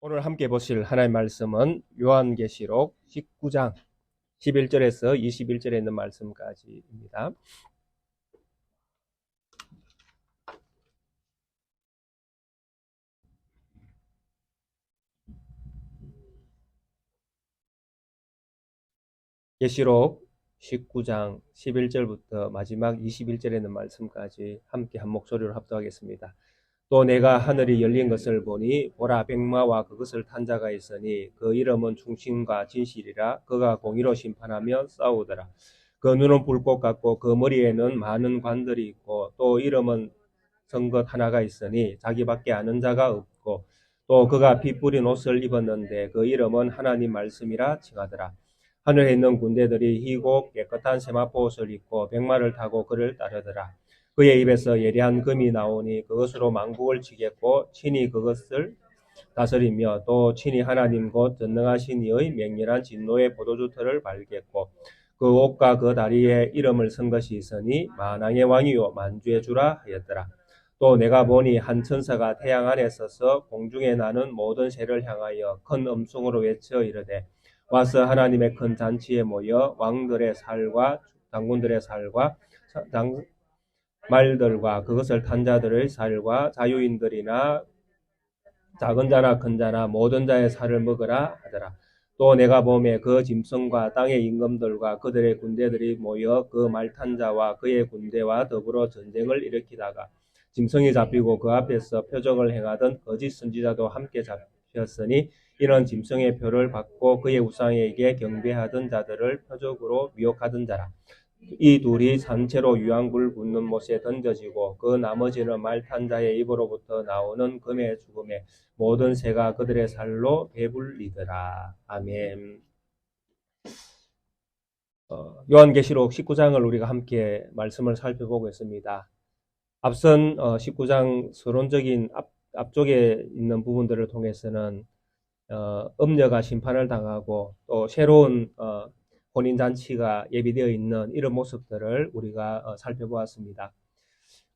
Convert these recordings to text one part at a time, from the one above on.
오늘 함께 보실 하나님의 말씀은 요한계시록 19장 11절에서 21절에 있는 말씀까지입니다. 계시록 19장 11절부터 마지막 21절에 있는 말씀까지 함께 한 목소리로 합독하겠습니다. 또 내가 하늘이 열린 것을 보니 보라 백마와 그것을 탄 자가 있으니 그 이름은 충신과 진실이라. 그가 공의로 심판하며 싸우더라. 그 눈은 불꽃 같고 그 머리에는 많은 관들이 있고 또 이름은 쓴 것 하나가 있으니 자기밖에 아는 자가 없고 또 그가 피 뿌린 옷을 입었는데 그 이름은 하나님 말씀이라 칭하더라. 하늘에 있는 군대들이 희고 깨끗한 세마포 옷을 입고 백마를 타고 그를 따르더라. 그의 입에서 예리한 금이 나오니 그것으로 만국을 치겠고 친히 그것을 다스리며 또 친히 하나님 곧 전능하신 이의 맹렬한 진노의 포도주 틀을 밟겠고 그 옷과 그 다리에 이름을 쓴 것이 있으니 만왕의 왕이요 만주의 주라 하였더라. 또 내가 보니 한 천사가 태양 안에 서서 공중에 나는 모든 새를 향하여 큰 음성으로 외쳐 이르되 와서 하나님의 큰 잔치에 모여 왕들의 살과 장군들의 살과 말들과 그것을 탄 자들의 살과 자유인들이나 작은 자나 큰 자나 모든 자의 살을 먹으라 하더라. 또 내가 보매 그 짐승과 땅의 임금들과 그들의 군대들이 모여 그 말 탄 자와 그의 군대와 더불어 전쟁을 일으키다가 짐승이 잡히고 그 앞에서 표적을 행하던 거짓 선지자도 함께 잡혔으니 이런 짐승의 표를 받고 그의 우상에게 경배하던 자들을 표적으로 미혹하던 자라. 이 둘이 산채로 유황불 붙는 못에 던져지고 그 나머지는 말 탄 자의 입으로부터 나오는 금의 죽음에 모든 새가 그들의 살로 배불리더라. 아멘. 요한계시록 19장을 우리가 함께 말씀을 살펴보고 있습니다. 앞선 19장 서론적인 앞쪽에 있는 부분들을 통해서는 음녀가 심판을 당하고 또 새로운 혼인잔치가 예비되어 있는 이런 모습들을 우리가 살펴보았습니다.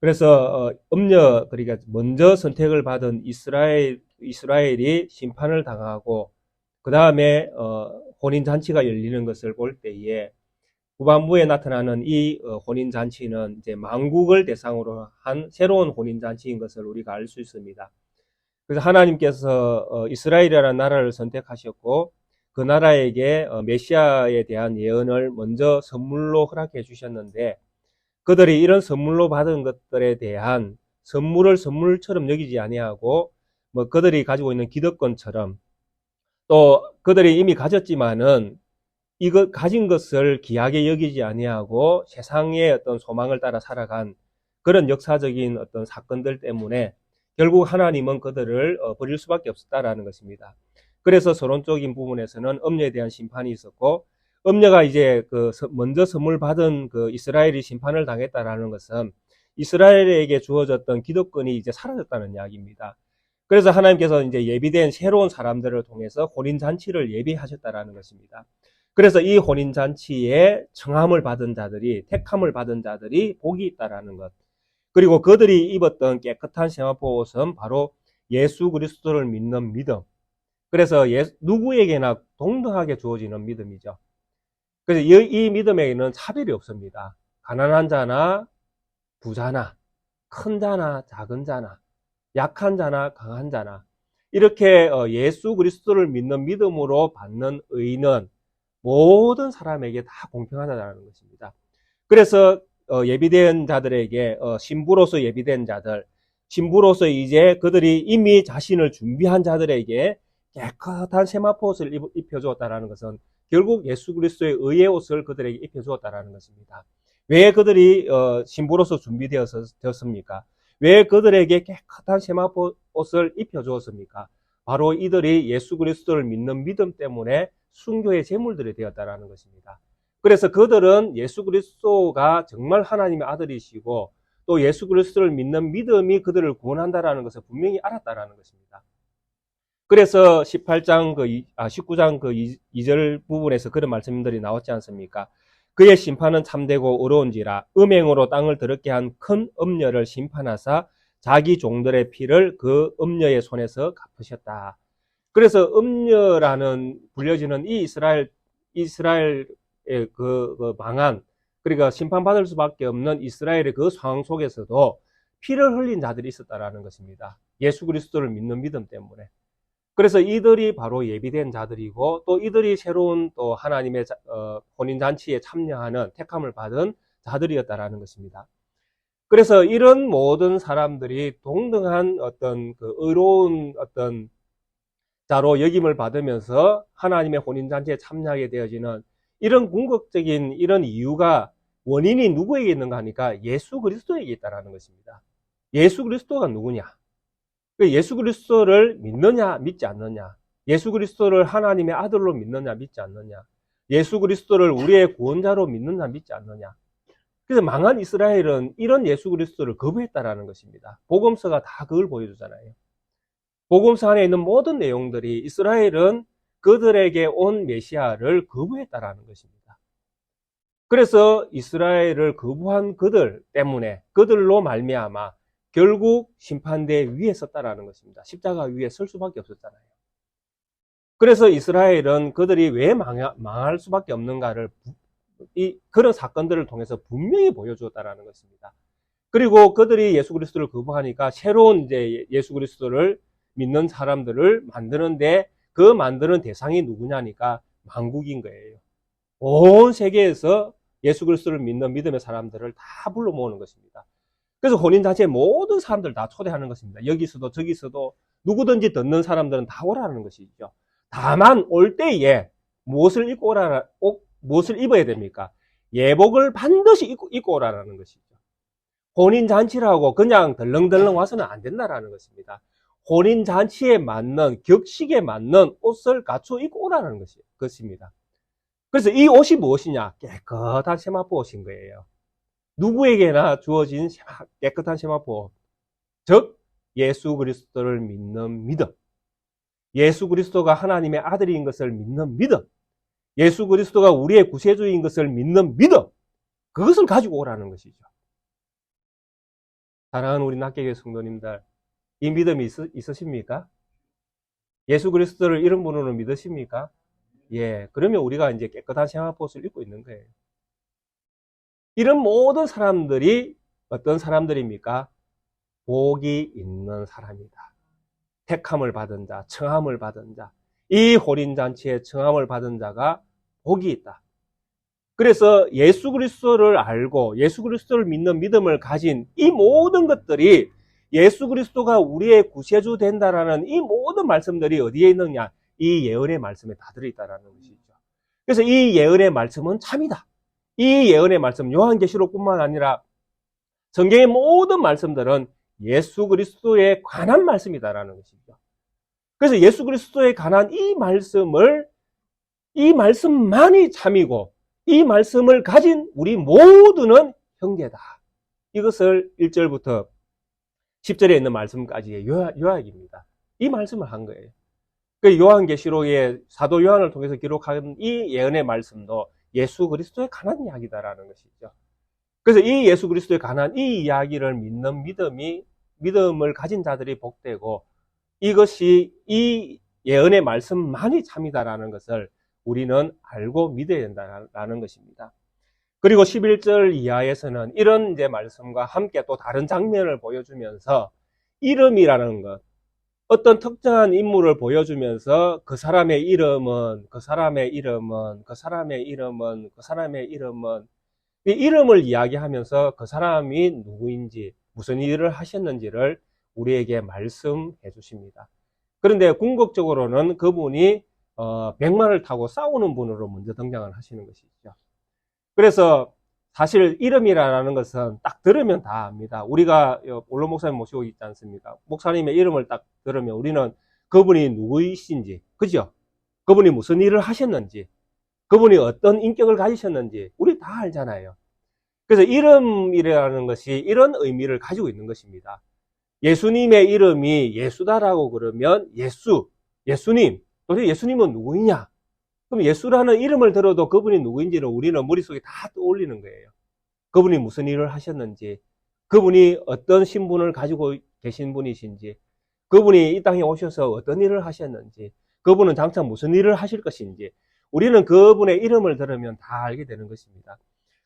그래서 음녀, 그러니까 먼저 선택을 받은 이스라엘이 심판을 당하고 그 다음에 혼인잔치가 열리는 것을 볼 때에 후반부에 나타나는 이 혼인잔치는 이제 만국을 대상으로 한 새로운 혼인잔치인 것을 우리가 알 수 있습니다. 그래서 하나님께서 이스라엘이라는 나라를 선택하셨고 그 나라에게 메시아에 대한 예언을 먼저 선물로 허락해 주셨는데 그들이 이런 선물로 받은 것들에 대한 선물을 선물처럼 여기지 아니하고 뭐 그들이 가지고 있는 기득권처럼 또 그들이 이미 가졌지만은 이거 가진 것을 귀하게 여기지 아니하고 세상의 어떤 소망을 따라 살아간 그런 역사적인 어떤 사건들 때문에 결국 하나님은 그들을 버릴 수밖에 없었다라는 것입니다. 그래서 서론적인 부분에서는 음녀에 대한 심판이 있었고 음녀가 이제 그 먼저 선물 받은 그 이스라엘이 심판을 당했다라는 것은 이스라엘에게 주어졌던 기득권이 이제 사라졌다는 이야기입니다. 그래서 하나님께서 이제 예비된 새로운 사람들을 통해서 혼인잔치를 예비하셨다라는 것입니다. 그래서 이 혼인잔치에 청함을 받은 자들이, 택함을 받은 자들이 복이 있다라는 것. 그리고 그들이 입었던 깨끗한 세마포 옷은 바로 예수 그리스도를 믿는 믿음. 그래서 누구에게나 동등하게 주어지는 믿음이죠. 그래서 이 믿음에는 차별이 없습니다. 가난한 자나 부자나 큰 자나 작은 자나 약한 자나 강한 자나 이렇게 예수 그리스도를 믿는 믿음으로 받는 의는 모든 사람에게 다 공평하다는 것입니다. 그래서 예비된 자들에게 신부로서 예비된 자들, 신부로서 이제 그들이 이미 자신을 준비한 자들에게 깨끗한 세마포 옷을 입혀주었다는 것은 결국 예수 그리스도의 의의 옷을 그들에게 입혀주었다는 것입니다. 왜 그들이 신부로서 준비되었습니까? 왜 그들에게 깨끗한 세마포 옷을 입혀주었습니까? 바로 이들이 예수 그리스도를 믿는 믿음 때문에 순교의 제물들이 되었다는 것입니다. 그래서 그들은 예수 그리스도가 정말 하나님의 아들이시고 또 예수 그리스도를 믿는 믿음이 그들을 구원한다는 것을 분명히 알았다는 것입니다. 그래서 19장 그 2절 부분에서 그런 말씀들이 나왔지 않습니까? 그의 심판은 참되고 의로운지라 음행으로 땅을 더럽게 한 큰 음녀를 심판하사 자기 종들의 피를 그 음녀의 손에서 갚으셨다. 그래서 음녀라는 불려지는 이 이스라엘의 망한, 그러니까 심판받을 수밖에 없는 이스라엘의 그 상황 속에서도 피를 흘린 자들이 있었다라는 것입니다. 예수 그리스도를 믿는 믿음 때문에. 그래서 이들이 바로 예비된 자들이고, 또 이들이 새로운 또 하나님의 혼인잔치에 참여하는 택함을 받은 자들이었다라는 것입니다. 그래서 이런 모든 사람들이 동등한 어떤 그 의로운 어떤 자로 역임을 받으면서 하나님의 혼인잔치에 참여하게 되어지는 이런 궁극적인 이런 이유가, 원인이 누구에게 있는가 하니까 예수 그리스도에게 있다라는 것입니다. 예수 그리스도가 누구냐? 예수 그리스도를 믿느냐 믿지 않느냐, 예수 그리스도를 하나님의 아들로 믿느냐 믿지 않느냐, 예수 그리스도를 우리의 구원자로 믿느냐 믿지 않느냐. 그래서 망한 이스라엘은 이런 예수 그리스도를 거부했다라는 것입니다. 복음서가 다 그걸 보여주잖아요. 복음서 안에 있는 모든 내용들이 이스라엘은 그들에게 온 메시아를 거부했다라는 것입니다. 그래서 이스라엘을 거부한 그들 때문에, 그들로 말미암아 결국 심판대 위에 섰다라는 것입니다. 십자가 위에 설 수밖에 없었잖아요. 그래서 이스라엘은 그들이 왜 망할 수밖에 없는가를 그런 사건들을 통해서 분명히 보여주었다라는 것입니다. 그리고 그들이 예수 그리스도를 거부하니까 새로운 이제 예수 그리스도를 믿는 사람들을 만드는데, 그 만드는 대상이 누구냐니까 만국인 거예요. 온 세계에서 예수 그리스도를 믿는 믿음의 사람들을 다 불러 모으는 것입니다. 그래서 혼인잔치에 모든 사람들 다 초대하는 것입니다. 여기서도 저기서도 누구든지 듣는 사람들은 다 오라는 것이죠. 다만 올 때에 무엇을 입어야 됩니까? 예복을 반드시 입고 오라는 것이죠. 혼인잔치라고 그냥 덜렁덜렁 와서는 안 된다라는 것입니다. 혼인잔치에 맞는, 격식에 맞는 옷을 갖춰 입고 오라는 것입니다. 그래서 이 옷이 무엇이냐? 깨끗한 세마포 옷인 거예요. 누구에게나 주어진 깨끗한 세마포, 즉 예수 그리스도를 믿는 믿음, 예수 그리스도가 하나님의 아들인 것을 믿는 믿음, 예수 그리스도가 우리의 구세주인 것을 믿는 믿음, 그것을 가지고 오라는 것이죠. 사랑하는 우리 낙계교회 성도님들, 이 믿음이 있으십니까? 예수 그리스도를 이런 분으로 믿으십니까? 예, 그러면 우리가 이제 깨끗한 세마포옷을 입고 있는 거예요. 이런 모든 사람들이 어떤 사람들입니까? 복이 있는 사람이다. 택함을 받은 자, 청함을 받은 자, 이 혼인잔치에 청함을 받은 자가 복이 있다. 그래서 예수 그리스도를 알고 예수 그리스도를 믿는 믿음을 가진 이 모든 것들이, 예수 그리스도가 우리의 구세주 된다라는 이 모든 말씀들이 어디에 있느냐? 이 예언의 말씀에 다 들어있다라는 것이죠. 그래서 이 예언의 말씀은 참이다. 이 예언의 말씀, 요한계시록뿐만 아니라 성경의 모든 말씀들은 예수 그리스도에 관한 말씀이다라는 것이죠. 그래서 예수 그리스도에 관한 이 말씀만이 참이고, 이 말씀을 가진 우리 모두는 형제다. 이것을 1절부터 10절에 있는 말씀까지의 요약입니다. 이 말씀을 한 거예요. 그 요한계시록에 사도 요한을 통해서 기록한 이 예언의 말씀도 예수 그리스도에 관한 이야기다라는 것이죠. 그래서 이 예수 그리스도에 관한 이 이야기를 믿는 믿음을 가진 자들이 복되고, 이것이 이 예언의 말씀만이 참이다라는 것을 우리는 알고 믿어야 된다는 것입니다. 그리고 11절 이하에서는 이런 이제 말씀과 함께 또 다른 장면을 보여주면서, 이름이라는 것, 어떤 특정한 인물을 보여주면서 그 사람의 이름은, 그 사람의 이름은, 그 사람의 이름은, 그 사람의 이름은, 이 이름을 이야기하면서 그 사람이 누구인지, 무슨 일을 하셨는지를 우리에게 말씀해 주십니다. 그런데 궁극적으로는 그분이 백마를 타고 싸우는 분으로 먼저 등장을 하시는 것이죠. 그래서 사실 이름이라는 것은 딱 들으면 다 압니다. 우리가 원로 목사님 모시고 있지 않습니까? 목사님의 이름을 딱 들으면 우리는 그분이 누구이신지, 그죠? 그분이 무슨 일을 하셨는지, 그분이 어떤 인격을 가지셨는지 우리 다 알잖아요. 그래서 이름이라는 것이 이런 의미를 가지고 있는 것입니다. 예수님의 이름이 예수다라고 그러면 예수님, 도대체 예수님은 누구이냐? 그럼 예수라는 이름을 들어도 그분이 누구인지를 우리는 머릿속에 다 떠올리는 거예요. 그분이 무슨 일을 하셨는지, 그분이 어떤 신분을 가지고 계신 분이신지, 그분이 이 땅에 오셔서 어떤 일을 하셨는지, 그분은 장차 무슨 일을 하실 것인지, 우리는 그분의 이름을 들으면 다 알게 되는 것입니다.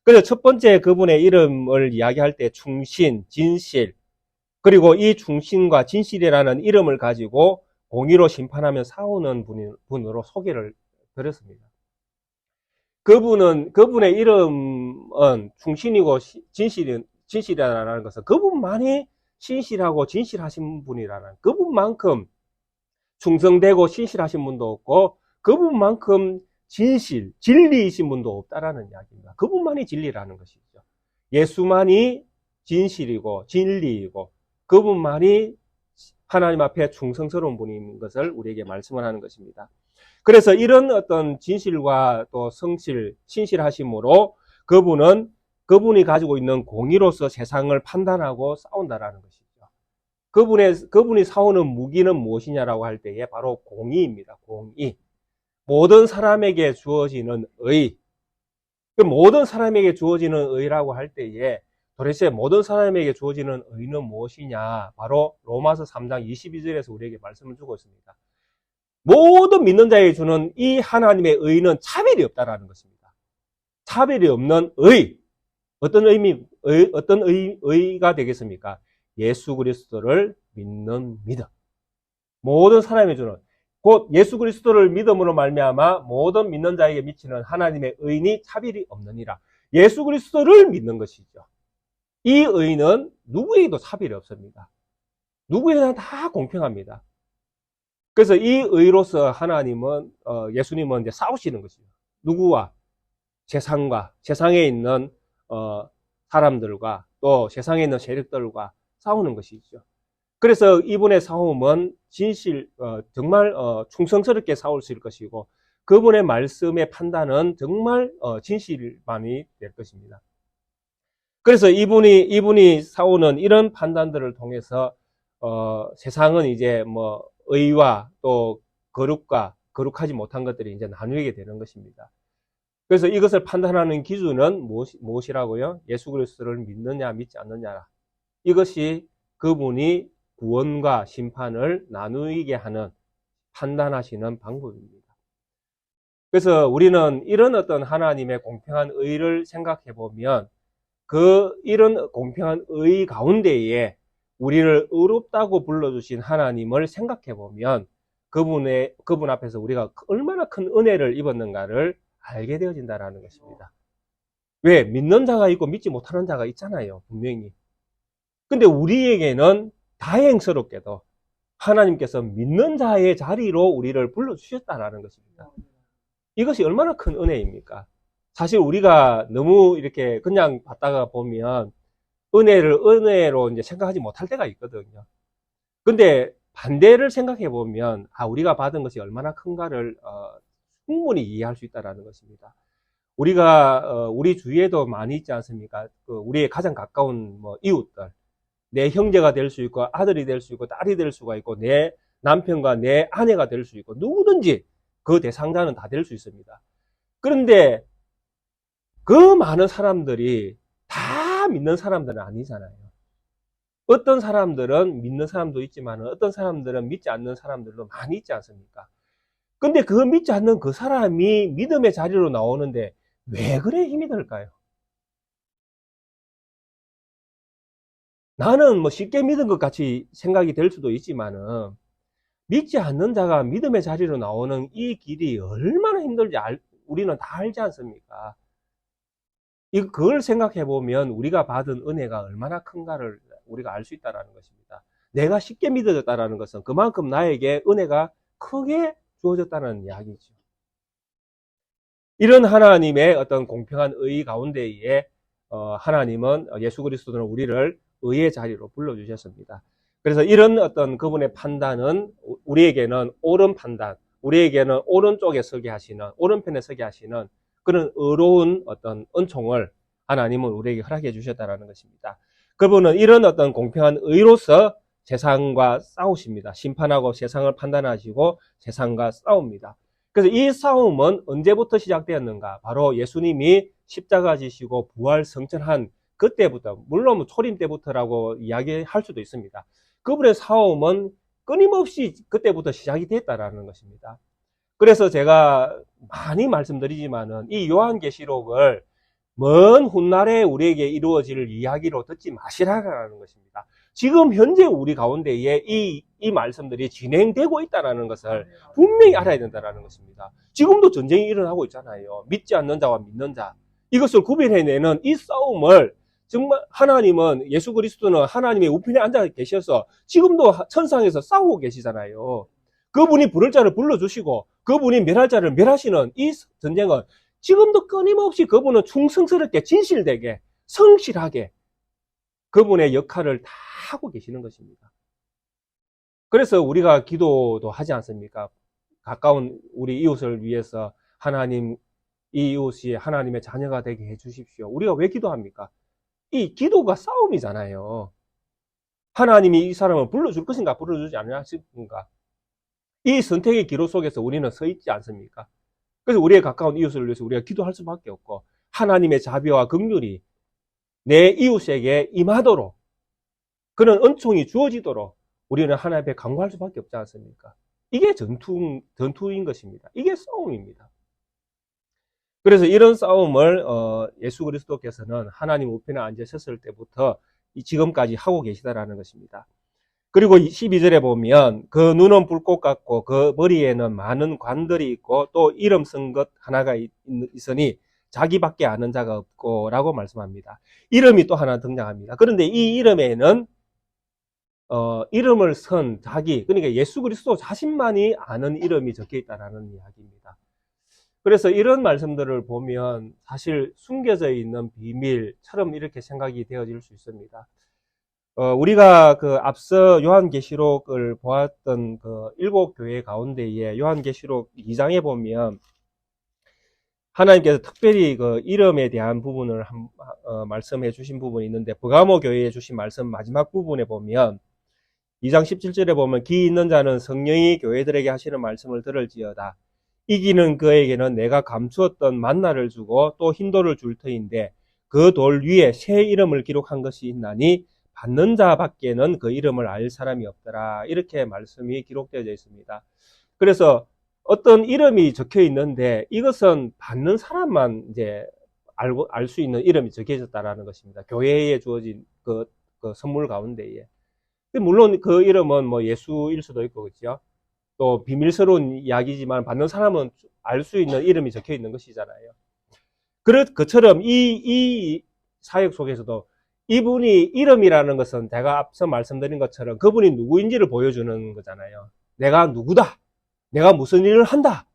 그래서 첫 번째 그분의 이름을 이야기할 때 충신, 진실, 그리고 이 충신과 진실이라는 이름을 가지고 공의로 심판하며 싸우는 분으로 소개를 드렸습니다. 그분의 이름은 충신이고 진실이라는 것은 그분만이 신실하고 진실하신 분이라는, 그분만큼 충성되고 신실하신 분도 없고 그분만큼 진리이신 분도 없다라는 이야기입니다. 그분만이 진리라는 것이죠. 예수만이 진실이고 진리이고 그분만이 하나님 앞에 충성스러운 분인 것을 우리에게 말씀을 하는 것입니다. 그래서 이런 어떤 진실과 또 성실, 신실하심으로 그분이 가지고 있는 공의로서 세상을 판단하고 싸운다라는 것이죠. 그분이 싸우는 무기는 무엇이냐라고 할 때에 바로 공의입니다. 공의. 모든 사람에게 주어지는 의. 모든 사람에게 주어지는 의라고 할 때에 도대체 모든 사람에게 주어지는 의는 무엇이냐? 바로 로마서 3장 22절에서 우리에게 말씀을 주고 있습니다. 모든 믿는 자에게 주는 이 하나님의 의는 차별이 없다라는 것입니다. 차별이 없는 의. 어떤 의가 되겠습니까? 예수 그리스도를 믿는 믿음. 모든 사람에게 주는, 곧 예수 그리스도를 믿음으로 말미암아 모든 믿는 자에게 미치는 하나님의 의는 차별이 없느니라. 예수 그리스도를 믿는 것이죠. 이 의는 누구에게도 차별이 없습니다. 누구에게나 다 공평합니다. 그래서 이 의로서 예수님은 이제 싸우시는 것이죠. 누구와? 세상에 있는 사람들과 또 세상에 있는 세력들과 싸우는 것이죠. 그래서 이분의 싸움은 정말 충성스럽게 싸울 것이고 그분의 말씀의 판단은 정말 진실만이 될 것입니다. 그래서 이분이 싸우는 이런 판단들을 통해서 세상은 이제 의와 또 거룩하지 못한 것들이 이제 나누게 되는 것입니다. 그래서 이것을 판단하는 기준은 무엇이라고요? 예수 그리스도를 믿느냐 믿지 않느냐. 이것이 그분이 구원과 심판을 나누게 하는 판단하시는 방법입니다. 그래서 우리는 이런 어떤 하나님의 공평한 의를 생각해 보면 이런 공평한 의 가운데에 우리를 의롭다고 불러주신 하나님을 생각해 보면 그분 앞에서 우리가 얼마나 큰 은혜를 입었는가를 알게 되어진다는 것입니다. 왜? 믿는 자가 있고 믿지 못하는 자가 있잖아요. 분명히. 근데 우리에게는 다행스럽게도 하나님께서 믿는 자의 자리로 우리를 불러주셨다는 것입니다. 이것이 얼마나 큰 은혜입니까? 사실 우리가 너무 이렇게 그냥 받다가 보면 은혜로 이제 생각하지 못할 때가 있거든요. 근데 반대를 생각해 보면 우리가 받은 것이 얼마나 큰가를 충분히 이해할 수 있다는 것입니다. 우리가 우리 주위에도 많이 있지 않습니까? 우리의 가장 가까운 이웃들, 내 형제가 될 수 있고 아들이 될 수 있고 딸이 될 수가 있고 내 남편과 내 아내가 될 수 있고 누구든지 그 대상자는 다 될 수 있습니다. 그런데 그 많은 사람들이 다 믿는 사람들은 아니잖아요. 어떤 사람들은 믿는 사람도 있지만 어떤 사람들은 믿지 않는 사람들도 많이 있지 않습니까? 근데 그 믿지 않는 그 사람이 믿음의 자리로 나오는데 왜 그래 힘이 들까요? 나는 쉽게 믿은 것 같이 생각이 될 수도 있지만은 믿지 않는 자가 믿음의 자리로 나오는 이 길이 얼마나 힘들지 우리는 다 알지 않습니까? 그걸 생각해 보면 우리가 받은 은혜가 얼마나 큰가를 우리가 알 수 있다는 것입니다. 내가 쉽게 믿어졌다는 것은 그만큼 나에게 은혜가 크게 주어졌다는 이야기죠. 이런 하나님의 어떤 공평한 의 가운데에 하나님은 예수 그리스도는 우리를 의의 자리로 불러주셨습니다. 그래서 이런 어떤 그분의 판단은 우리에게는 옳은 판단, 우리에게는 오른쪽에 서게 하시는, 오른편에 서게 하시는 그런 의로운 어떤 은총을 하나님은 우리에게 허락해 주셨다는 것입니다. 그분은 이런 어떤 공평한 의로서 세상과 싸우십니다. 심판하고 세상을 판단하시고 세상과 싸웁니다. 그래서 이 싸움은 언제부터 시작되었는가? 바로 예수님이 십자가 지시고 부활 성천한 그때부터, 물론 초림 때부터라고 이야기할 수도 있습니다. 그분의 싸움은 끊임없이 그때부터 시작이 됐다라는 것입니다. 그래서 제가 많이 말씀드리지만은 이 요한계시록을 먼 훗날에 우리에게 이루어질 이야기로 듣지 마시라는 것입니다. 지금 현재 우리 가운데에 이 말씀들이 진행되고 있다는 것을 분명히 알아야 된다는 것입니다. 지금도 전쟁이 일어나고 있잖아요. 믿지 않는 자와 믿는 자. 이것을 구별해내는 이 싸움을 정말 하나님은, 예수 그리스도는 하나님의 우편에 앉아 계셔서 지금도 천상에서 싸우고 계시잖아요. 그분이 부를 자를 불러주시고 그분이 멸할 자를 멸하시는 이 전쟁은 지금도 끊임없이 그분은 충성스럽게 진실되게 성실하게 그분의 역할을 다 하고 계시는 것입니다. 그래서 우리가 기도도 하지 않습니까? 가까운 우리 이웃을 위해서 하나님, 이 이웃이 하나님의 자녀가 되게 해주십시오. 우리가 왜 기도합니까? 이 기도가 싸움이잖아요. 하나님이 이 사람을 불러줄 것인가 불러주지 않으실까? 이 선택의 기로 속에서 우리는 서 있지 않습니까? 그래서 우리의 가까운 이웃을 위해서 우리가 기도할 수밖에 없고 하나님의 자비와 긍휼이 내 이웃에게 임하도록 그런 은총이 주어지도록 우리는 하나님 앞에 간구할 수밖에 없지 않습니까? 이게 전투인 것입니다. 이게 싸움입니다. 그래서 이런 싸움을 예수 그리스도께서는 하나님 우편에 앉으셨을 때부터 지금까지 하고 계시다라는 것입니다. 그리고 12절에 보면 그 눈은 불꽃 같고 그 머리에는 많은 관들이 있고 또 이름 쓴 것 하나가 있으니 자기밖에 아는 자가 없고 라고 말씀합니다. 이름이 또 하나 등장합니다. 그런데 이 이름에는 이름을 쓴 자기, 그러니까 예수 그리스도 자신만이 아는 이름이 적혀 있다는 이야기입니다. 그래서 이런 말씀들을 보면 사실 숨겨져 있는 비밀처럼 이렇게 생각이 되어질 수 있습니다. 우리가 그 앞서 요한계시록을 보았던 그 7교회 가운데에 요한계시록 2장에 보면 하나님께서 특별히 그 이름에 대한 부분을 말씀해 주신 부분이 있는데 버가모 교회에 주신 말씀 마지막 부분에 보면 2장 17절에 보면 기 있는 자는 성령이 교회들에게 하시는 말씀을 들을지어다. 이기는 그에게는 내가 감추었던 만나를 주고 또 흰돌을 줄 터인데 그 돌 위에 새 이름을 기록한 것이 있나니 받는 자밖에는 그 이름을 알 사람이 없더라. 이렇게 말씀이 기록되어 있습니다. 그래서 어떤 이름이 적혀 있는데 이것은 받는 사람만 이제 알 수 있는 이름이 적혀졌다라는 것입니다. 교회에 주어진 그 선물 가운데에. 물론 그 이름은 뭐 예수일 수도 있고, 그렇죠? 또 비밀스러운 이야기지만 받는 사람은 알 수 있는 이름이 적혀 있는 것이잖아요. 그처럼 이 사역 속에서도 이분이 이름이라는 것은 제가 앞서 말씀드린 것처럼 그분이 누구인지를 보여주는 거잖아요. 내가 누구다. 내가 무슨 일을 한다.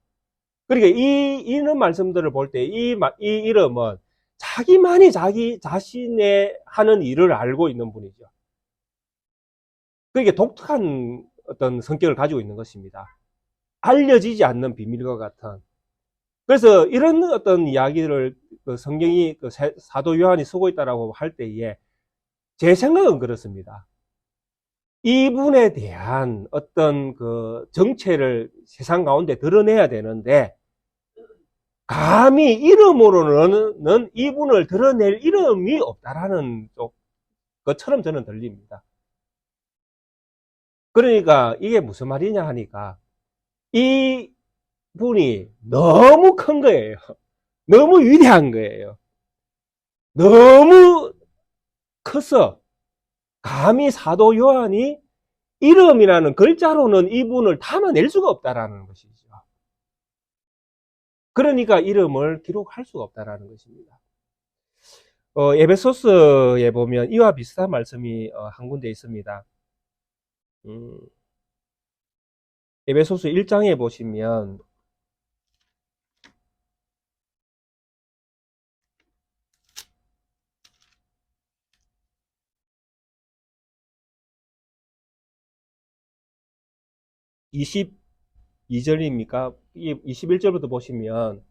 그러니까 이런 말씀들을 볼 때 이 이름은 자기만이 자기 자신의 하는 일을 알고 있는 분이죠. 그러니까 독특한 어떤 성격을 가지고 있는 것입니다. 알려지지 않는 비밀과 같은. 그래서 이런 어떤 이야기를 성경이 사도 요한이 쓰고 있다라고 할 때에 제 생각은 그렇습니다. 이분에 대한 어떤 그 정체를 세상 가운데 드러내야 되는데 감히 이름으로는 이분을 드러낼 이름이 없다라는 것처럼 저는 들립니다. 그러니까 이게 무슨 말이냐 하니까 이 분이 너무 큰 거예요. 너무 위대한 거예요. 너무 커서 감히 사도 요한이 이름이라는 글자로는 이분을 담아낼 수가 없다라는 것이죠. 그러니까 이름을 기록할 수가 없다라는 것입니다. 에베소서에 보면 이와 비슷한 말씀이 한 군데 있습니다. 에베소서 1장에 보시면 (22절입니까) 21절부터 보시면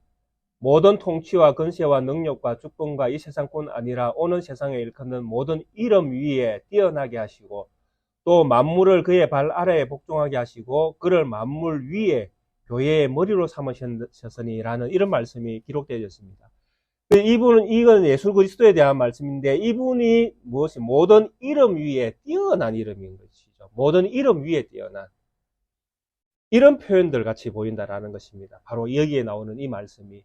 모든 통치와 권세와 능력과 주권과 이 세상뿐 아니라 오는 세상에 일컫는 모든 이름 위에 뛰어나게 하시고 또 만물을 그의 발 아래에 복종하게 하시고 그를 만물 위에 교회의 머리로 삼으셨으니라는 이런 말씀이 기록되어 있습니다. 이건 예수 그리스도에 대한 말씀인데 이분이 무엇이 모든 이름 위에 뛰어난 이름인 것이죠. 모든 이름 위에 뛰어난. 이런 표현들 같이 보인다라는 것입니다. 바로 여기에 나오는 이 말씀이.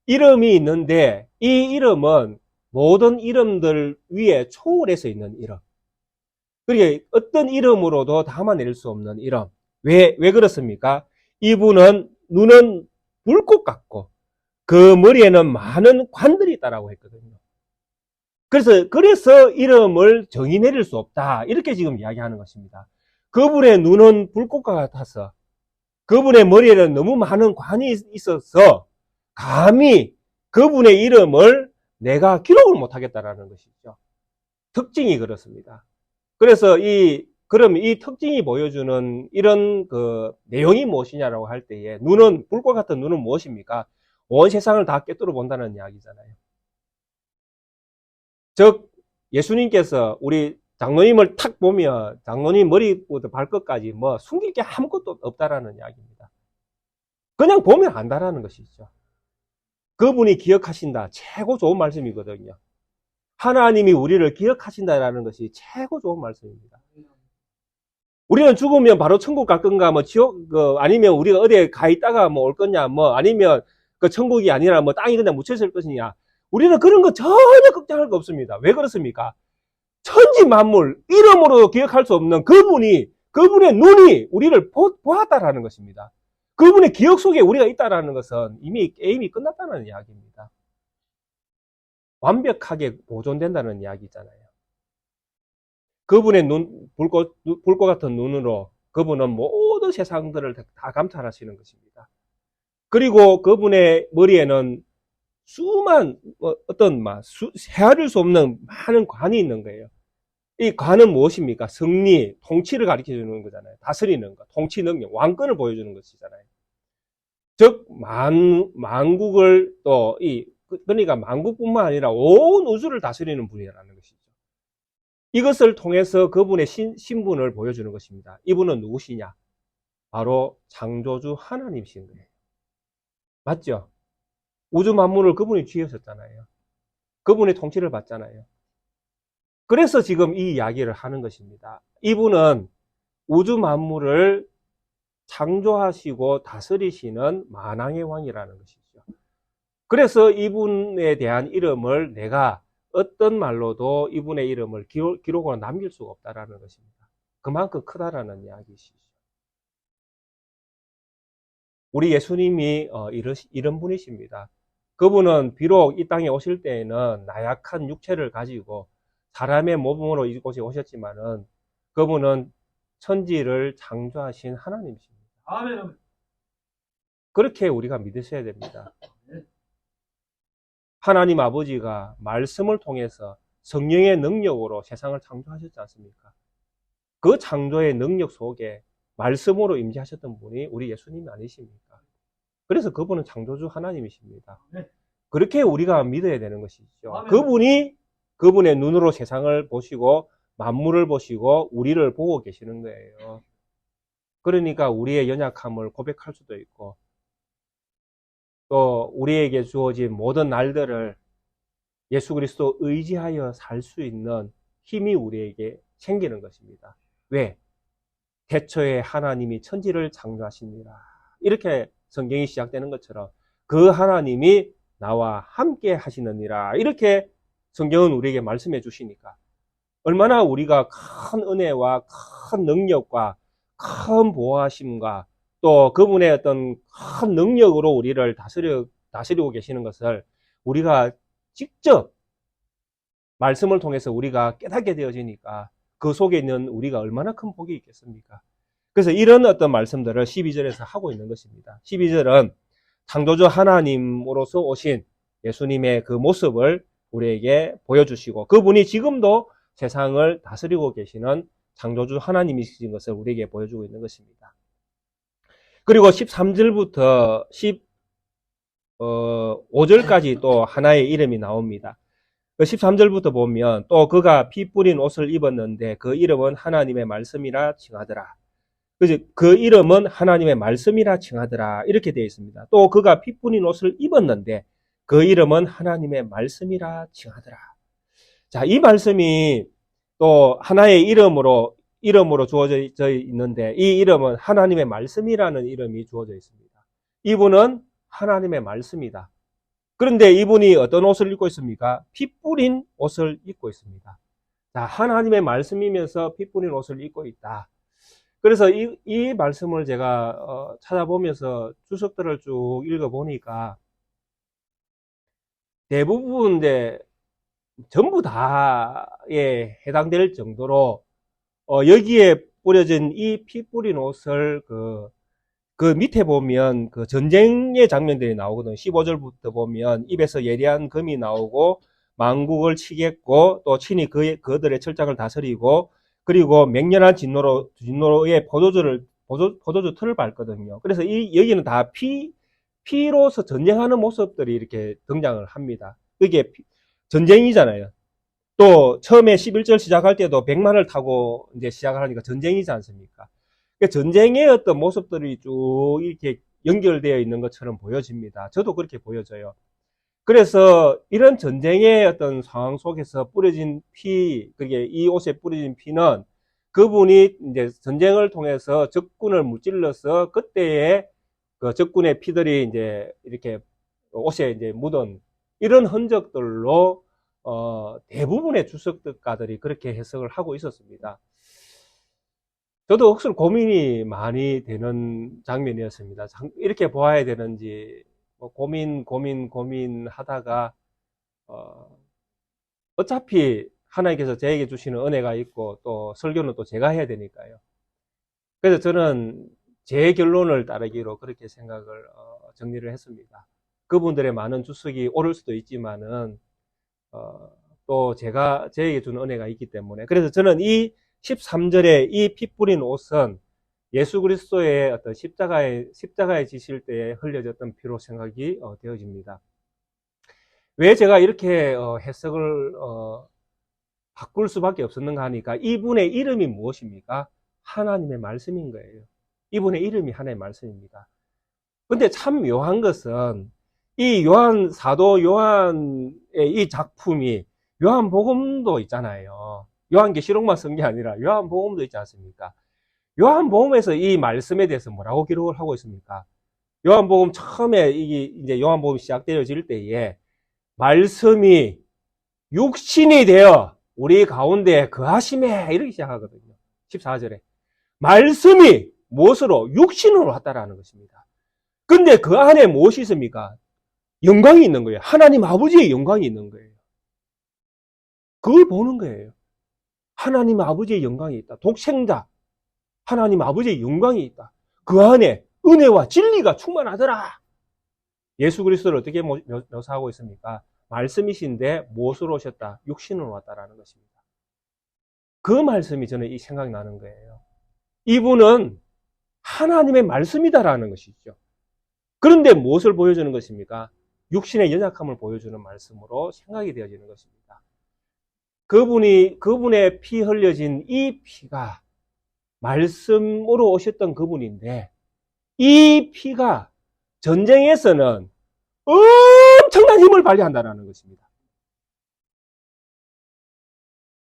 이름이 있는데 이 이름은 모든 이름들 위에 초월해서 있는 이름. 그러니까 어떤 이름으로도 담아낼 수 없는 이름. 왜 그렇습니까? 이분은 눈은 불꽃 같고 그 머리에는 많은 관들이 있다라고 했거든요. 그래서 이름을 정의 내릴 수 없다. 이렇게 지금 이야기하는 것입니다. 그분의 눈은 불꽃과 같아서 그분의 머리에는 너무 많은 관이 있어서 감히 그분의 이름을 내가 기록을 못하겠다라는 것이죠. 특징이 그렇습니다. 그래서 그럼 이 특징이 보여주는 이런 그 내용이 무엇이냐라고 할 때에 불꽃 같은 눈은 무엇입니까? 온 세상을 다 꿰뚫어 본다는 이야기잖아요. 즉 예수님께서 우리 장로님을 탁 보면 장로님 머리부터 발끝까지 뭐 숨길 게 아무것도 없다라는 이야기입니다. 그냥 보면 안다라는 것이죠. 그분이 기억하신다. 최고 좋은 말씀이거든요. 하나님이 우리를 기억하신다라는 것이 최고 좋은 말씀입니다. 우리는 죽으면 바로 천국 갈 건가, 뭐 지옥, 아니면 우리가 어디에 가 있다가 뭐 올 거냐, 뭐 아니면 그 천국이 아니라 뭐 땅이 그냥 묻혀있을 것이냐. 우리는 그런 거 전혀 걱정할 거 없습니다. 왜 그렇습니까? 천지 만물, 이름으로 기억할 수 없는 그분의 눈이 우리를 보았다라는 것입니다. 그분의 기억 속에 우리가 있다라는 것은 이미 게임이 끝났다는 이야기입니다. 완벽하게 보존된다는 이야기잖아요. 그분의 불꽃 같은 눈으로 그분은 모든 세상들을 다 감찰하시는 것입니다. 그리고 그분의 머리에는 헤아릴 수 없는 많은 관이 있는 거예요. 이 관은 무엇입니까? 승리, 통치를 가르쳐 주는 거잖아요. 다스리는 것, 통치 능력, 왕권을 보여주는 것이잖아요. 즉, 만국을 그러니까 만국뿐만 아니라 온 우주를 다스리는 분이라는 것이죠. 이것을 통해서 그분의 신분을 보여주는 것입니다. 이분은 누구시냐? 바로 창조주 하나님이신 거예요. 맞죠? 우주 만물을 그분이 지으셨잖아요. 그분의 통치를 받잖아요. 그래서 지금 이 이야기를 하는 것입니다. 이분은 우주 만물을 창조하시고 다스리시는 만왕의 왕이라는 것이죠. 그래서 이분에 대한 이름을 내가 어떤 말로도 이분의 이름을 기록으로 남길 수가 없다라는 것입니다. 그만큼 크다라는 이야기시죠. 우리 예수님이 이런 분이십니다. 그분은 비록 이 땅에 오실 때에는 나약한 육체를 가지고 사람의 몸으로 이곳에 오셨지만은 그분은 천지를 창조하신 하나님이십니다. 아멘. 그렇게 우리가 믿으셔야 됩니다. 하나님 아버지가 말씀을 통해서 성령의 능력으로 세상을 창조하셨지 않습니까? 그 창조의 능력 속에 말씀으로 임재하셨던 분이 우리 예수님이 아니십니까? 그래서 그분은 창조주 하나님이십니다. 그렇게 우리가 믿어야 되는 것이죠. 그분이 그분의 눈으로 세상을 보시고 만물을 보시고 우리를 보고 계시는 거예요. 그러니까 우리의 연약함을 고백할 수도 있고 또 우리에게 주어진 모든 날들을 예수 그리스도 의지하여 살 수 있는 힘이 우리에게 생기는 것입니다. 왜? 태초에 하나님이 천지를 창조하십니다. 이렇게 성경이 시작되는 것처럼 그 하나님이 나와 함께 하시느니라. 이렇게 성경은 우리에게 말씀해 주시니까 얼마나 우리가 큰 은혜와 큰 능력과 큰 보호하심과 또 그분의 어떤 큰 능력으로 우리를 다스리고 계시는 것을 우리가 직접 말씀을 통해서 우리가 깨닫게 되어지니까 그 속에 있는 우리가 얼마나 큰 복이 있겠습니까? 그래서 이런 어떤 말씀들을 12절에서 하고 있는 것입니다. 12절은 창조주 하나님으로서 오신 예수님의 그 모습을 우리에게 보여주시고 그분이 지금도 세상을 다스리고 계시는 창조주 하나님이신 것을 우리에게 보여주고 있는 것입니다. 그리고 13절부터 15절까지 또 하나의 이름이 나옵니다. 13절부터 보면 또 그가 피 뿌린 옷을 입었는데 그 이름은 하나님의 말씀이라 칭하더라. 그 이름은 하나님의 말씀이라 칭하더라. 이렇게 되어 있습니다. 또 그가 피 뿌린 옷을 입었는데 그 이름은 하나님의 말씀이라 칭하더라. 자, 이 말씀이 또 하나의 이름으로 이름으로 주어져 있는데 이 이름은 하나님의 말씀이라는 이름이 주어져 있습니다. 이분은 하나님의 말씀이다. 그런데 이분이 어떤 옷을 입고 있습니까? 피 뿌린 옷을 입고 있습니다. 자, 하나님의 말씀이면서 피 뿌린 옷을 입고 있다. 그래서 이 말씀을 제가 찾아보면서 주석들을 쭉 읽어보니까 대부분 전부 다에 해당될 정도로 여기에 뿌려진 이 피 뿌린 옷을 그 밑에 보면 그 전쟁의 장면들이 나오거든요. 15절부터 보면 입에서 예리한 금이 나오고 만국을 치겠고 또 친히 그들의 철장을 다스리고 그리고 맹렬한 진노로의 포도주 틀을 밟거든요. 그래서 여기는 다 피로서 전쟁하는 모습들이 이렇게 등장을 합니다. 그게 전쟁이잖아요. 또 처음에 11절 시작할 때도 100만을 타고 이제 시작을 하니까 전쟁이지 않습니까? 전쟁의 어떤 모습들이 쭉 이렇게 연결되어 있는 것처럼 보여집니다. 저도 그렇게 보여져요. 그래서 이런 전쟁의 어떤 상황 속에서 뿌려진 그게 이 옷에 뿌려진 피는 그분이 이제 전쟁을 통해서 적군을 무찔러서 그때의 그 적군의 피들이 이제 이렇게 옷에 이제 묻은 이런 흔적들로 대부분의 주석가들이 그렇게 해석을 하고 있었습니다. 저도 혹시 고민이 많이 되는 장면이었습니다. 이렇게 보아야 되는지 고민하다가 어차피 하나님께서 저에게 주시는 은혜가 있고 또 설교는 또 제가 해야 되니까요. 그래서 저는 제 결론을 따르기로 그렇게 생각을 정리를 했습니다. 그분들의 많은 주석이 옳을 수도 있지만은 또 저에게 주는 은혜가 있기 때문에 그래서 저는 이 13절에 이 피 뿌린 옷은 예수 그리스도의 어떤 십자가에 지실 때에 흘려졌던 피로 생각이 되어집니다. 왜 제가 이렇게 해석을 바꿀 수밖에 없었는가 하니까 이분의 이름이 무엇입니까? 하나님의 말씀인 거예요. 이분의 이름이 하나님의 말씀입니다. 근데 참 묘한 것은 이 사도 요한의 이 작품이 요한복음도 있잖아요. 요한계시록만 쓴 게 아니라 요한복음도 있지 않습니까? 요한복음에서 이 말씀에 대해서 뭐라고 기록을 하고 있습니까? 요한복음 처음에 이제 요한복음 시작되어질 때에 말씀이 육신이 되어 우리 가운데 거하심에 이렇게 시작하거든요. 14절에 말씀이 무엇으로? 육신으로 왔다라는 것입니다. 근데 그 안에 무엇이 있습니까? 영광이 있는 거예요. 하나님 아버지의 영광이 있는 거예요. 그걸 보는 거예요. 하나님 아버지의 영광이 있다. 독생자 하나님 아버지의 영광이 있다. 그 안에 은혜와 진리가 충만하더라. 예수 그리스도를 어떻게 묘사하고 있습니까? 말씀이신데 무엇으로 오셨다? 육신으로 왔다라는 것입니다. 그 말씀이 저는 이 생각이 나는 거예요. 이분은 하나님의 말씀이다라는 것이죠. 그런데 무엇을 보여주는 것입니까? 육신의 연약함을 보여주는 말씀으로 생각이 되어지는 것입니다. 그분의 피 흘려진 이 피가 말씀으로 오셨던 그분인데 이 피가 전쟁에서는 엄청난 힘을 발휘한다는 것입니다.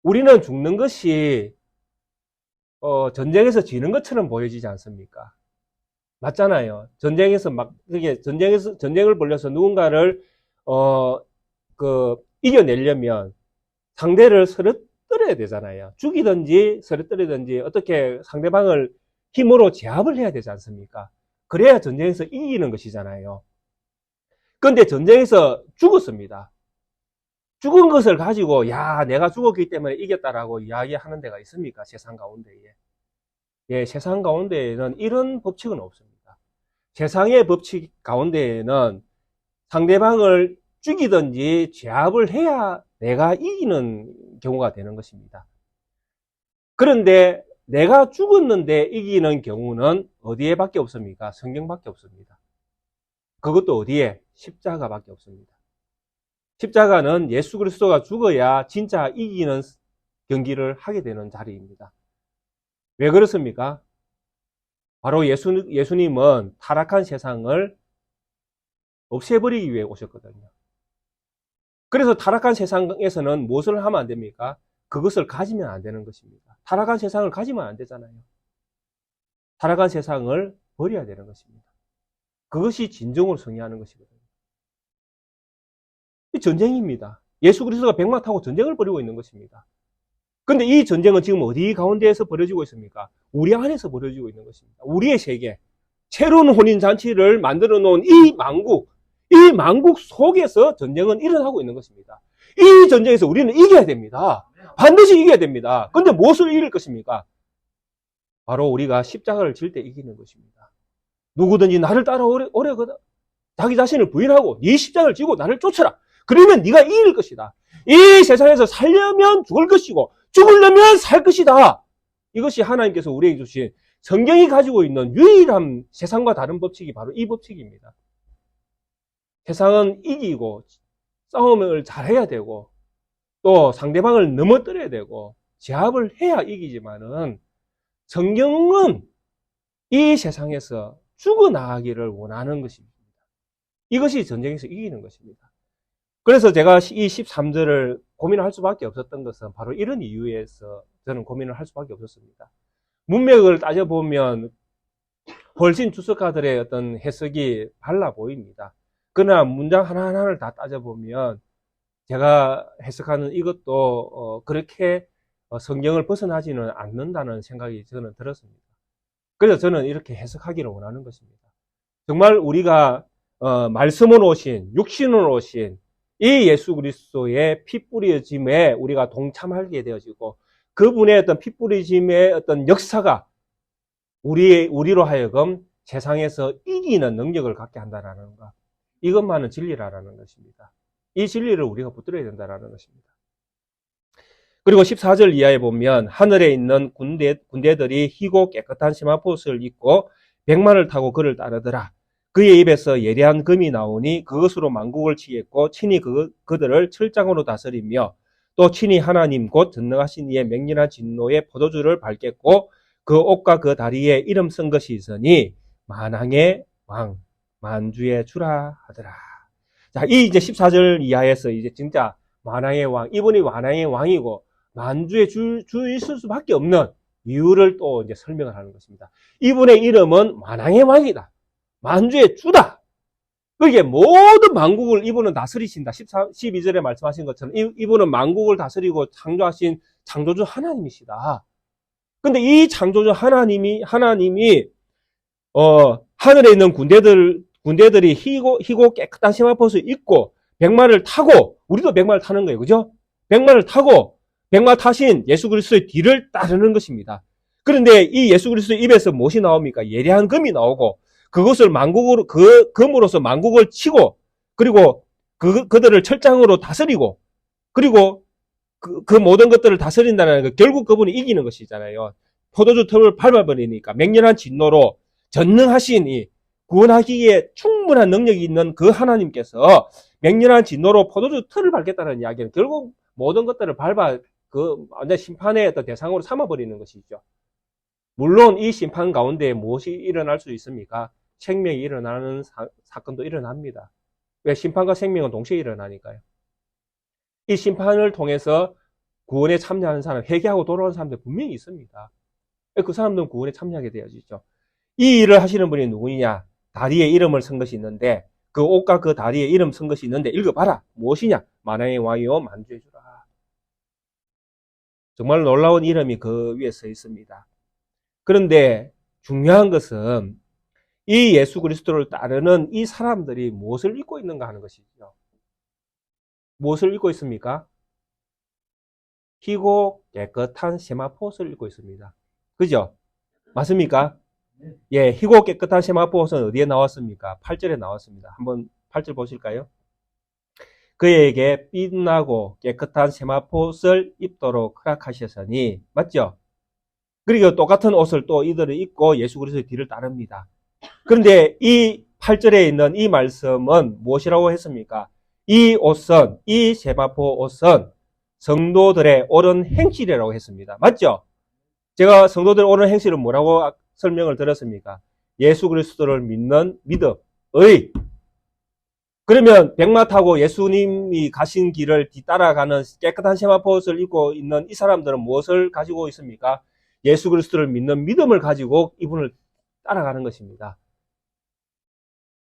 우리는 죽는 것이 전쟁에서 지는 것처럼 보여지지 않습니까? 맞잖아요. 전쟁에서 전쟁을 벌려서 누군가를 이겨내려면 상대를 쓰러뜨려야 되잖아요. 죽이든지 쓰러뜨리든지 어떻게 상대방을 힘으로 제압을 해야 되지 않습니까? 그래야 전쟁에서 이기는 것이잖아요. 그런데 전쟁에서 죽었습니다. 죽은 것을 가지고 내가 죽었기 때문에 이겼다라고 이야기하는 데가 있습니까? 세상 가운데에. 예, 세상 가운데에는 이런 법칙은 없습니다. 세상의 법칙 가운데에는 상대방을 죽이든지 제압을 해야 내가 이기는 경우가 되는 것입니다. 그런데 내가 죽었는데 이기는 경우는 어디에밖에 없습니까? 성경밖에 없습니다. 그것도 어디에? 십자가밖에 없습니다. 십자가는 예수 그리스도가 죽어야 진짜 이기는 경기를 하게 되는 자리입니다. 왜 그렇습니까? 바로 예수님은 타락한 세상을 없애버리기 위해 오셨거든요. 그래서 타락한 세상에서는 무엇을 하면 안 됩니까? 그것을 가지면 안 되는 것입니다. 타락한 세상을 가지면 안 되잖아요. 타락한 세상을 버려야 되는 것입니다. 그것이 진정으로 승리하는 것이거든요. 이 전쟁입니다. 예수 그리스도가 백마 타고 전쟁을 벌이고 있는 것입니다. 근데 이 전쟁은 지금 어디 가운데에서 벌어지고 있습니까? 우리 안에서 벌어지고 있는 것입니다. 우리의 세계, 새로운 혼인잔치를 만들어 놓은 이 만국 속에서 전쟁은 일어나고 있는 것입니다. 이 전쟁에서 우리는 이겨야 됩니다. 반드시 이겨야 됩니다. 근데 무엇을 이길 것입니까? 바로 우리가 십자가를 질 때 이기는 것입니다. 누구든지 나를 따라오려거든 자기 자신을 부인하고 네 십자가를 지고 나를 쫓아라. 그러면 네가 이길 것이다. 이 세상에서 살려면 죽을 것이고 죽으려면 살 것이다. 이것이 하나님께서 우리에게 주신 성경이 가지고 있는 유일한 세상과 다른 법칙이 바로 이 법칙입니다. 세상은 이기고 싸움을 잘해야 되고 또 상대방을 넘어뜨려야 되고 제압을 해야 이기지만은 성경은 이 세상에서 죽어나가기를 원하는 것입니다. 이것이 전쟁에서 이기는 것입니다. 그래서 제가 이 13절을 고민을 할 수밖에 없었던 것은 바로 이런 이유에서 저는 고민을 할 수밖에 없었습니다. 문맥을 따져보면 훨씬 주석가들의 어떤 해석이 달라 보입니다. 그러나 문장 하나하나를 다 따져보면 제가 해석하는 이것도 그렇게 성경을 벗어나지는 않는다는 생각이 저는 들었습니다. 그래서 저는 이렇게 해석하기를 원하는 것입니다. 정말 우리가 말씀으로 오신, 육신으로 오신 이 예수 그리스도의 피 뿌려짐에 우리가 동참하게 되어지고 그분의 어떤 피 뿌려짐의 어떤 역사가 우리로 하여금 세상에서 이기는 능력을 갖게 한다는 것. 이것만은 진리라는 것입니다. 이 진리를 우리가 붙들어야 된다는 것입니다. 그리고 14절 이하에 보면 하늘에 있는 군대들이 희고 깨끗한 세마포옷을 입고 백마를 타고 그를 따르더라. 그의 입에서 예리한 금이 나오니 그것으로 만국을 치겠고 친히 그들을 철장으로 다스리며 또 친히 하나님 곧 전능하신 이의 맹렬한 진노의 포도주를 밟겠고 그 옷과 그 다리에 이름 쓴 것이 있으니 만왕의 왕 만주의 주라 하더라. 자, 이 이제 14절 이하에서 이제 진짜 만왕의 왕, 이분이 만왕의 왕이고 만주의 주일 수밖에 없는 이유를 또 이제 설명을 하는 것입니다. 이분의 이름은 만왕의 왕이다. 만주의 주다. 그게 모든 만국을 이분은 다스리신다. 12절에 말씀하신 것처럼 이분은 만국을 다스리고 창조하신 창조주 하나님이시다. 근데 이 창조주 하나님이 하늘에 있는 군대들이 희고 깨끗한 세마포옷을 입고 백마를 타고, 우리도 백마를 타는 거예요. 그죠? 백마를 타고 백마 타신 예수 그리스도의 뒤를 따르는 것입니다. 그런데 이 예수 그리스도의 입에서 무엇이 나옵니까? 예리한 금이 나오고 그것을 만국으로, 그 금으로서 만국을 치고, 그리고 그들을 철장으로 다스리고, 그리고 그 모든 것들을 다스린다는 거, 결국 그분이 이기는 것이잖아요. 포도주 틈을 밟아버리니까 맹렬한 진노로 전능하신 이 구원하기에 충분한 능력이 있는 그 하나님께서 맹렬한 진노로 포도주 틀을 밟겠다는 이야기는 결국 모든 것들을 완전 심판의 어떤 대상으로 삼아버리는 것이죠. 물론 이 심판 가운데 무엇이 일어날 수 있습니까? 생명이 일어나는 사건도 일어납니다. 왜? 심판과 생명은 동시에 일어나니까요. 이 심판을 통해서 구원에 참여하는 사람, 회개하고 돌아오는 사람들 분명히 있습니다. 그 사람들은 구원에 참여하게 되어지죠. 이 일을 하시는 분이 누구냐? 다리에 이름을 쓴 것이 있는데 그 옷과 그 다리에 이름 쓴 것이 있는데 읽어봐라. 무엇이냐? 만왕의 왕이요 만주의 주라. 정말 놀라운 이름이 그 위에 서 있습니다. 그런데 중요한 것은 이 예수 그리스도를 따르는 이 사람들이 무엇을 입고 있는가 하는 것이죠. 무엇을 입고 있습니까? 희고 깨끗한 세마포옷을 입고 있습니다. 그죠? 맞습니까? 예, 희고 깨끗한 세마포옷은 어디에 나왔습니까? 8절에 나왔습니다. 한번 8절 보실까요? 그에게 빛나고 깨끗한 세마포옷을 입도록 허락하셨으니, 맞죠? 그리고 똑같은 옷을 또 이들을 입고 예수 그리스도의 뒤를 따릅니다. 그런데 이 8절에 있는 이 말씀은 무엇이라고 했습니까? 이 옷은, 이 세마포 옷은 성도들의 옳은 행실이라고 했습니다. 맞죠? 제가 성도들의 옳은 행실은 뭐라고 설명을 드렸습니까? 예수 그리스도를 믿는 믿음, 의. 그러면 백마 타고 예수님이 가신 길을 뒤따라가는 깨끗한 세마포옷을 입고 있는 이 사람들은 무엇을 가지고 있습니까? 예수 그리스도를 믿는 믿음을 가지고 이분을 따라가는 것입니다.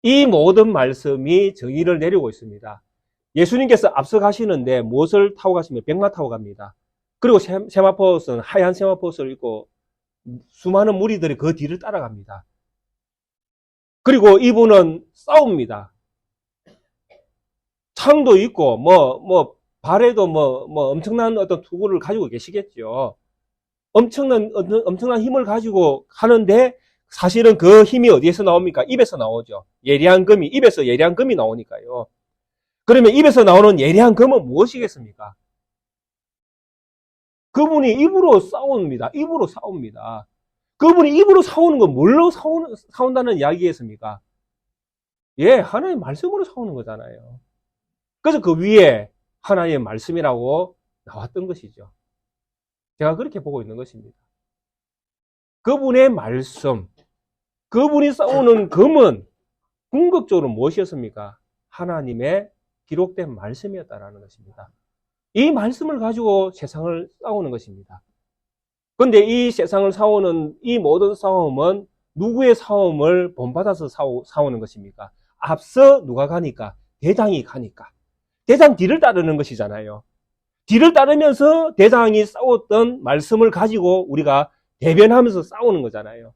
이 모든 말씀이 정의를 내리고 있습니다. 예수님께서 앞서 가시는데 무엇을 타고 가십니까? 백마 타고 갑니다. 그리고 세마포옷은 하얀 세마포옷을 입고 수많은 무리들이 그 뒤를 따라갑니다. 그리고 이분은 싸웁니다. 창도 있고 발에도 엄청난 어떤 투구를 가지고 계시겠죠. 엄청난 힘을 가지고 하는데 사실은 그 힘이 어디에서 나옵니까? 입에서 나오죠. 예리한 금이, 입에서 예리한 금이 나오니까요. 그러면 입에서 나오는 예리한 금은 무엇이겠습니까? 그분이 입으로 싸웁니다. 입으로 싸웁니다. 그분이 입으로 싸우는 건 뭘로 싸운다는 이야기겠습니까? 예, 하나님의 말씀으로 싸우는 거잖아요. 그래서 그 위에 하나님의 말씀이라고 나왔던 것이죠. 제가 그렇게 보고 있는 것입니다. 그분의 말씀, 그분이 싸우는 금은 궁극적으로 무엇이었습니까? 하나님의 기록된 말씀이었다라는 것입니다. 이 말씀을 가지고 세상을 싸우는 것입니다. 그런데 이 세상을 싸우는 이 모든 싸움은 누구의 싸움을 본받아서 싸우는 것입니까? 앞서 누가 가니까? 대장이 가니까. 대장 뒤를 따르는 것이잖아요. 뒤를 따르면서 대장이 싸웠던 말씀을 가지고 우리가 대변하면서 싸우는 거잖아요.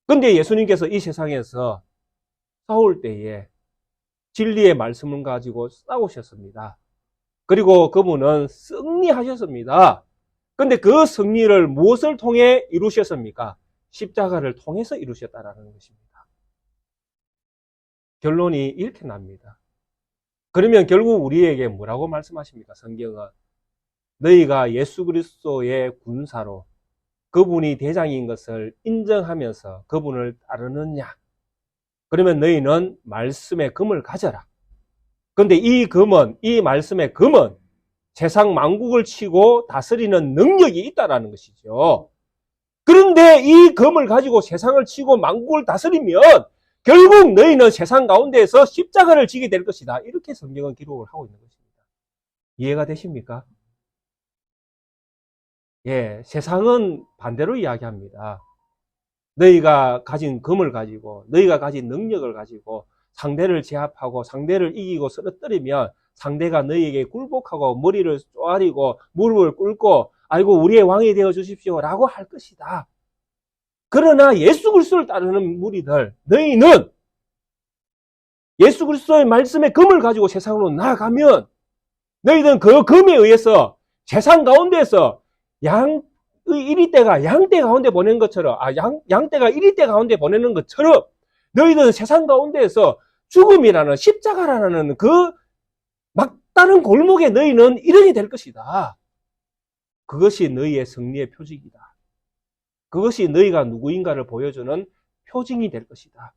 그런데 예수님께서 이 세상에서 싸울 때에 진리의 말씀을 가지고 싸우셨습니다. 그리고 그분은 승리하셨습니다. 그런데 그 승리를 무엇을 통해 이루셨습니까? 십자가를 통해서 이루셨다라는 것입니다. 결론이 이렇게 납니다. 그러면 결국 우리에게 뭐라고 말씀하십니까? 성경은 너희가 예수 그리스도의 군사로 그분이 대장인 것을 인정하면서 그분을 따르느냐? 그러면 너희는 말씀의 금을 가져라. 그런데 이 금은, 이 말씀의 금은 세상 만국을 치고 다스리는 능력이 있다라는 것이죠. 그런데 이 금을 가지고 세상을 치고 만국을 다스리면 결국 너희는 세상 가운데에서 십자가를 지게 될 것이다. 이렇게 성경은 기록을 하고 있는 것입니다. 이해가 되십니까? 예, 세상은 반대로 이야기합니다. 너희가 가진 금을 가지고, 너희가 가진 능력을 가지고 상대를 제압하고 상대를 이기고 쓰러뜨리면 상대가 너희에게 굴복하고 머리를 쪼아리고 무릎을 꿇고 아이고 우리의 왕이 되어 주십시오 라고 할 것이다. 그러나 예수 그리스도를 따르는 무리들, 너희는 예수 그리스도의 말씀의 금을 가지고 세상으로 나아가면 너희들은 그 금에 의해서 세상 가운데에서 양의 1위대가 양대 가운데 보내는 것처럼, 양대가 1위대 가운데 보내는 것처럼 너희들은 세상 가운데에서 죽음이라는 십자가라는 그 막다른 골목에 너희는 이르게 될 것이다. 그것이 너희의 승리의 표징이다. 그것이 너희가 누구인가를 보여주는 표징이 될 것이다.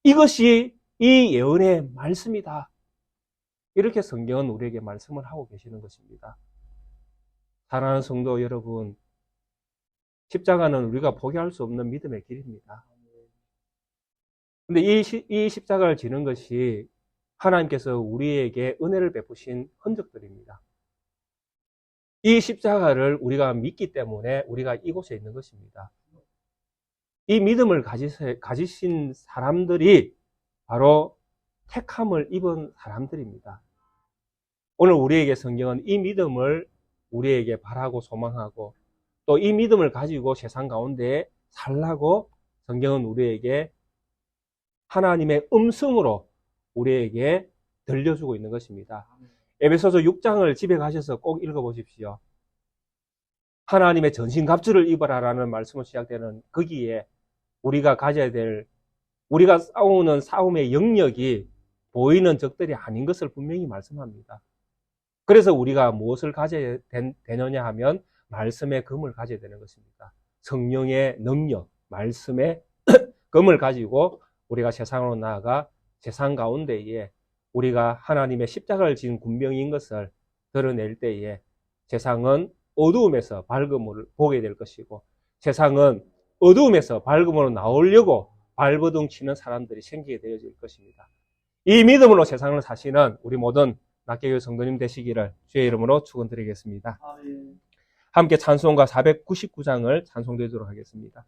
이것이 이 예언의 말씀이다. 이렇게 성경은 우리에게 말씀을 하고 계시는 것입니다. 사랑하는 성도 여러분, 십자가는 우리가 포기할 수 없는 믿음의 길입니다. 근데 이 십자가를 지는 것이 하나님께서 우리에게 은혜를 베푸신 흔적들입니다. 이 십자가를 우리가 믿기 때문에 우리가 이곳에 있는 것입니다. 이 믿음을 가지신 사람들이 바로 택함을 입은 사람들입니다. 오늘 우리에게 성경은 이 믿음을 우리에게 바라고 소망하고 또 이 믿음을 가지고 세상 가운데 살라고 성경은 우리에게 하나님의 음성으로 우리에게 들려주고 있는 것입니다. 에베소서 6장을 집에 가셔서 꼭 읽어보십시오. 하나님의 전신갑주를 입어라라는 말씀으로 시작되는 거기에 우리가 가져야 될, 우리가 싸우는 싸움의 영역이 보이는 적들이 아닌 것을 분명히 말씀합니다. 그래서 우리가 무엇을 가져야 되느냐 하면 말씀의 금을 가져야 되는 것입니다. 성령의 능력, 말씀의 금을 가지고 우리가 세상으로 나아가 세상 가운데에 우리가 하나님의 십자가를 지은 군병인 것을 드러낼 때에 세상은 어두움에서 밝음을 보게 될 것이고 세상은 어두움에서 밝음으로 나오려고 발버둥 치는 사람들이 생기게 되어질 것입니다. 이 믿음으로 세상을 사시는 우리 모든 낱개교회 성도님 되시기를 주의 이름으로 축원드리겠습니다. 아멘. 함께 찬송가 499장을 찬송드리도록 하겠습니다.